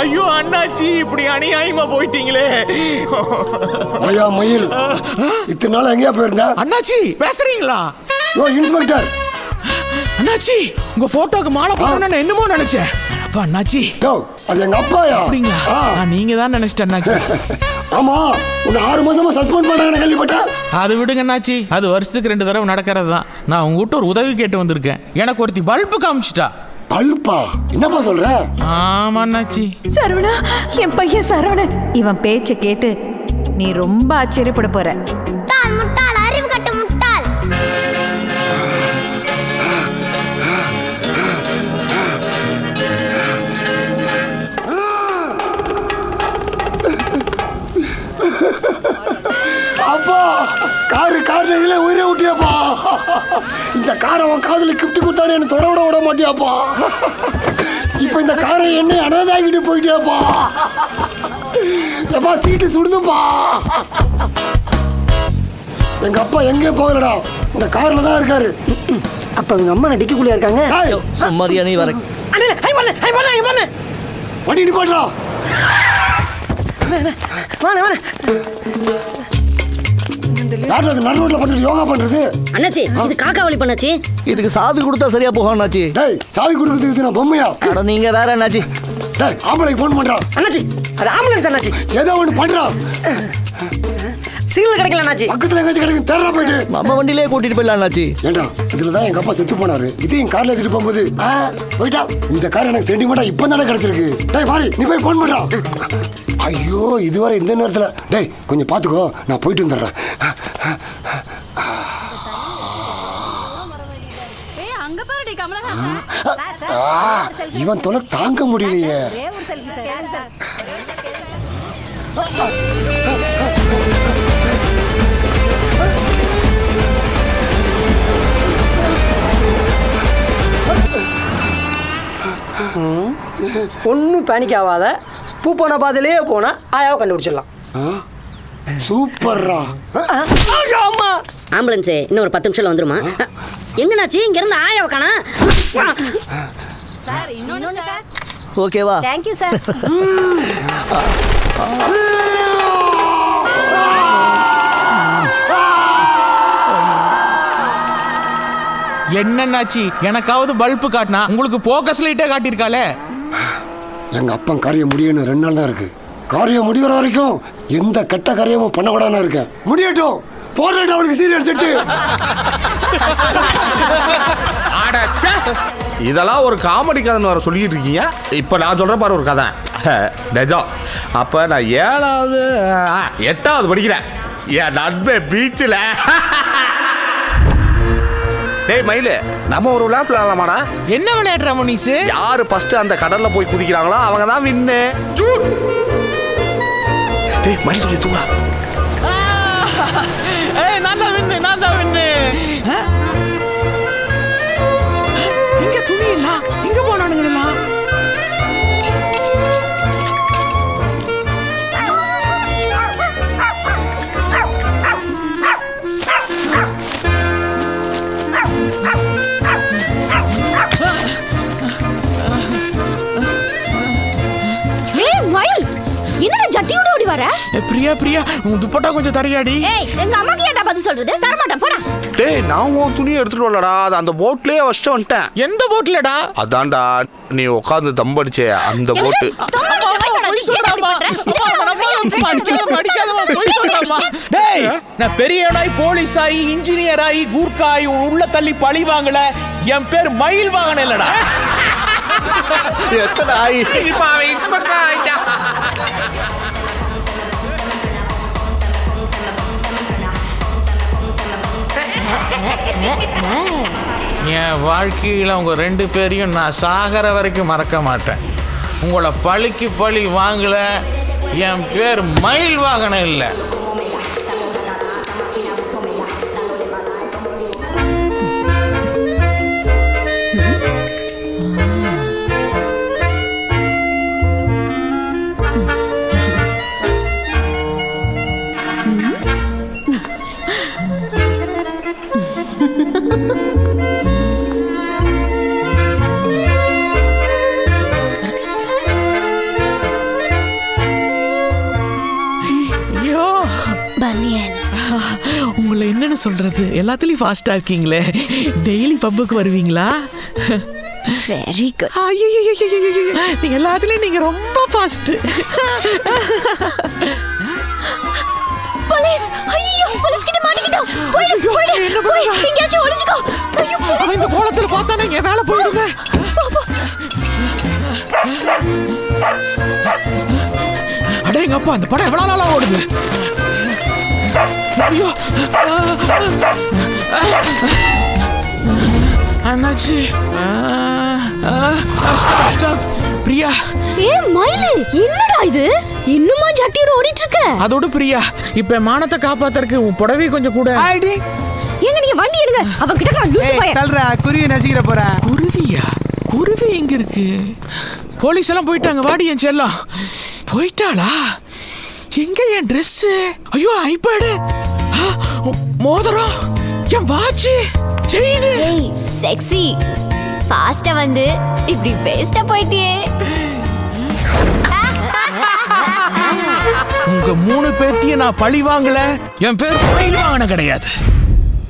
ஐயோ அண்ணாச்சி, இப்படி அநியாயமா போயிட்டீங்களே. ஐயா மயில், இத்தனை நாள் எங்கேயா போயிருந்தா? அண்ணாச்சி பேசுறீங்களா? யோ இன்ஸ்பெக்டர். அண்ணாச்சி, உங்க போட்டோக்கு மாலை போடணும்னு என்னமோ நினைச்சேன். அப்பா அண்ணாச்சி, அது எங்க அப்பாயா? அப்படிங்களா? நீங்க தான் நினைச்சிட்டேன் அண்ணாச்சி. ஆமா, உன்னை 6 மாசமா சஸ்பெண்ட் பண்ணாங்கன்னு கேள்விப்பட்டேன். அது விடுங்க அண்ணாச்சி, அது வருஷத்துக்கு 2 தடவை நடக்கிறது தான். நான் உங்ககிட்ட ஒரு உதவி கேட்டு வந்திருக்கேன். எனக்கு ஒருத்தி பல்பு காமிச்சிட்டா. பல்பா? என்னப்பா சொல்ற? ஆமா அண்ணாச்சி. சரவணா, என் பையன் சரவணன். இவன் பேச்ச கேட்டு நீ ரொம்ப ஆச்சரியப்பட போற. முட்டாள் முட்டாள், அறிவு கட்ட முட்டாள். அப்பா, காரு இதுல உயிரை விட்டியாப்பா. இந்த காரை அவன் காதுல கிப்ட் கொடுத்தானே என்ன தொட விட மாட்டியாப்பா. இப்ப இந்த காரை என்னை அனாதாகிட்டு போயிட்டியாப்பா. எப்பா சீட்டு சுடுதுப்பா. எங்க அப்பா எங்கேயும் போகலடா, இந்த கார்ல தான் இருக்காரு. அப்ப எங்க அம்மா டிக்கிக்குள்ளே இருக்காங்க. மரியா நீ வர வண்டி நிப்பாட்டா. நடுரோட்ல பார்த்துட்டு யோகா பண்றது. அண்ணாச்சி, இது காக்கா வழி பண்ணாச்சி. இதுக்கு சாவி கொடுத்தா சரியா போகும் அண்ணாச்சி. டேய், சாவி கொடுக்கிறதுக்கு நான் பொம்மையா? அட நீங்க வேற அண்ணாச்சி. டேய், ஆம்பளைக்கு போன் பண்றா. அண்ணாச்சி, அது ஆம்புலன்ஸ் அண்ணாச்சி. ஏதோ ஒன்று பண்றா. சிக்னல் கிடைக்கல அண்ணாச்சி. பக்கத்துல எங்கேயாச்சும் கிடைக்கும், தேடுறா போயிட்டு. நம்ம வண்டியிலே கூட்டிட்டு போயிடலாம் அண்ணாச்சி. ஏண்டா, இதுலதான் எங்க அப்பா செத்து போனாரு. இதையும் கார்ல எடுத்துட்டு போகும்போது போயிட்டா. இந்த கார் எனக்கு சென்டிமெண்டா இப்ப தானே கிடைச்சிருக்கு. டேய் பாரி, நீ போய் போன் பண்றா. ஐயோ, இதுவரை இந்த நேரத்துல. டேய் கொஞ்சம் பாத்துக்கோ, நான் போயிட்டு வந்துடுறேன். இவன் தொலை தாங்க முடியலையே. ஒன்னும் பேனிக் ஆகாத. பூ போன பாதையிலே போனா ஆயாவை கண்டுபிடிச்சிடலாம். சூப்பர்ரா. ஆம்புலன்ஸ் இன்னும் ஒரு 10 நிமிஷம் வந்துருமா? எங்கனாச்சி, இங்க இருந்து ஆயாவை காணா. ஓகேவா? Thank you sir. என்னன்னாச்சி, எனக்காவது பல்பு காட்டினா உங்களுக்கு போக்கஸ் லைட்டே காட்டியிருக்காளே. எங்க அப்பன் காரியம் முடியணும் 2 நாள் தான் இருக்கு. காரியம் முடிகிற வரைக்கும் எந்த கெட்ட காரியமும் பண்ணக்கூடாதுன்னு இருக்கேன். முடியட்டும், போடுறேன் அவனுக்கு சீரியல் செட்டு. இதெல்லாம் ஒரு காமெடி கதைன்னு வர சொல்லிட்டு இருக்கீங்க. இப்போ நான் சொல்ற பாரு ஒரு கதை நிஜம். அப்போ நான் 7வது 8வது படிக்கிறேன். என் நண்பே பீச்சில். டேய் மயிலு, நம்ம ஒரு விளையாட்டு விளையாடலாமாடா? என்ன விளையாடுற முனிசு? யாரு ஃபர்ஸ்ட் அந்த கடல்ல போய் குதிக்கிறாங்களோ அவங்க தான் வின்னு. டேய் மயில் சொல்லி தூளா. ஏய், நான் தான் வின்னு. இங்க துணி இல்ல, இங்க போனானுங்களா? என்னடா ஜட்டியோட ஓடி வர? பிரியா, உன் துப்பட்டா கொஞ்சம் தரையாடி. ஏய், எங்க அம்மாக்கு ஏன்டா பதில் சொல்றது? தர மாட்டேன், போடா. டேய், நான் உன் துணியை எடுத்துட்டு வரலடா, அது அந்த போட்லயே வச்சுட்டு வந்துட்டேன். எந்த போட்லடா? அதான்டா நீ உட்காந்து தம்படிச்சே அந்த போட்டு. டேய், நான் பெரியவனாய் போலீஸாயி இன்ஜினியராயி கூர்க்காயி உள்ள தள்ளி பழி வாங்கல. என் பேர் மயில் வாகனம் இல்லடா. எத்தனை ஆயி என் வாழ்க்கையில் உங்க 2 பேரையும் நான் சாகர வரைக்கும் மறக்க மாட்டேன். உங்களை பழிக்கு பழி வாங்கல. என் பேர் மயில் வாகனம் இல்லை. சொல்றது, எல்லாத்துலயும் ஃபாஸ்டா இருக்கீங்களே. டெய்லி பப்புக்கு வருவீங்களா? Very good. ஐயோ, நீங்க எல்லாத்துலயும் நீங்க ரொம்ப ஃபாஸ்ட். போலீஸ்! ஐயோ, போலீஸ் கிட்ட மாட்டிக்கிட்டோம். போயிடு, போயிடு. போய் எங்கேயாச்சும் ஒளிஞ்சுக்கோ. ஐயோ, அவன் இந்த கோலத்துல பார்த்தானே என் வேலை போயிடுங்க. அடேங்கப்பா, அந்த படம் எவ்வளவு நாளா ஓடுது? ஐயோ, அண்ணாச்சி. பிரியா. மயிலு, என்னடா இது? இன்னுமா ஜட்டியோட ஓடிட்டு இருக்க? அதோட பிரியா, இப்ப மானத்தை காப்பாத்துறதுக்கு உன் புடவை கொஞ்சம் கூட. எங்க நீங்க வண்டி எடுங்க. அவன் கிட்ட லூசு பையன். தல்றா, குருவி நசிக்கிற போற. குருவியா? குருவி எங்க இருக்கு? போலீஸ் எல்லாம் போயிட்டாங்க. வாடி என் செல்லம். போயிட்டாளா? எங்க என் ட்ரெஸ்? ஐயோ, ஐபேடு, மோதிரம், என் வாட்ச், செயின். ஏய் செக்ஸி, ஃபாஸ்டா வந்து இப்படி வேஸ்டா போயிட்டியே. உங்க 3 பேத்திய நான் பழி வாங்கல. என் பேர் பழி வாங்கின கிடையாது.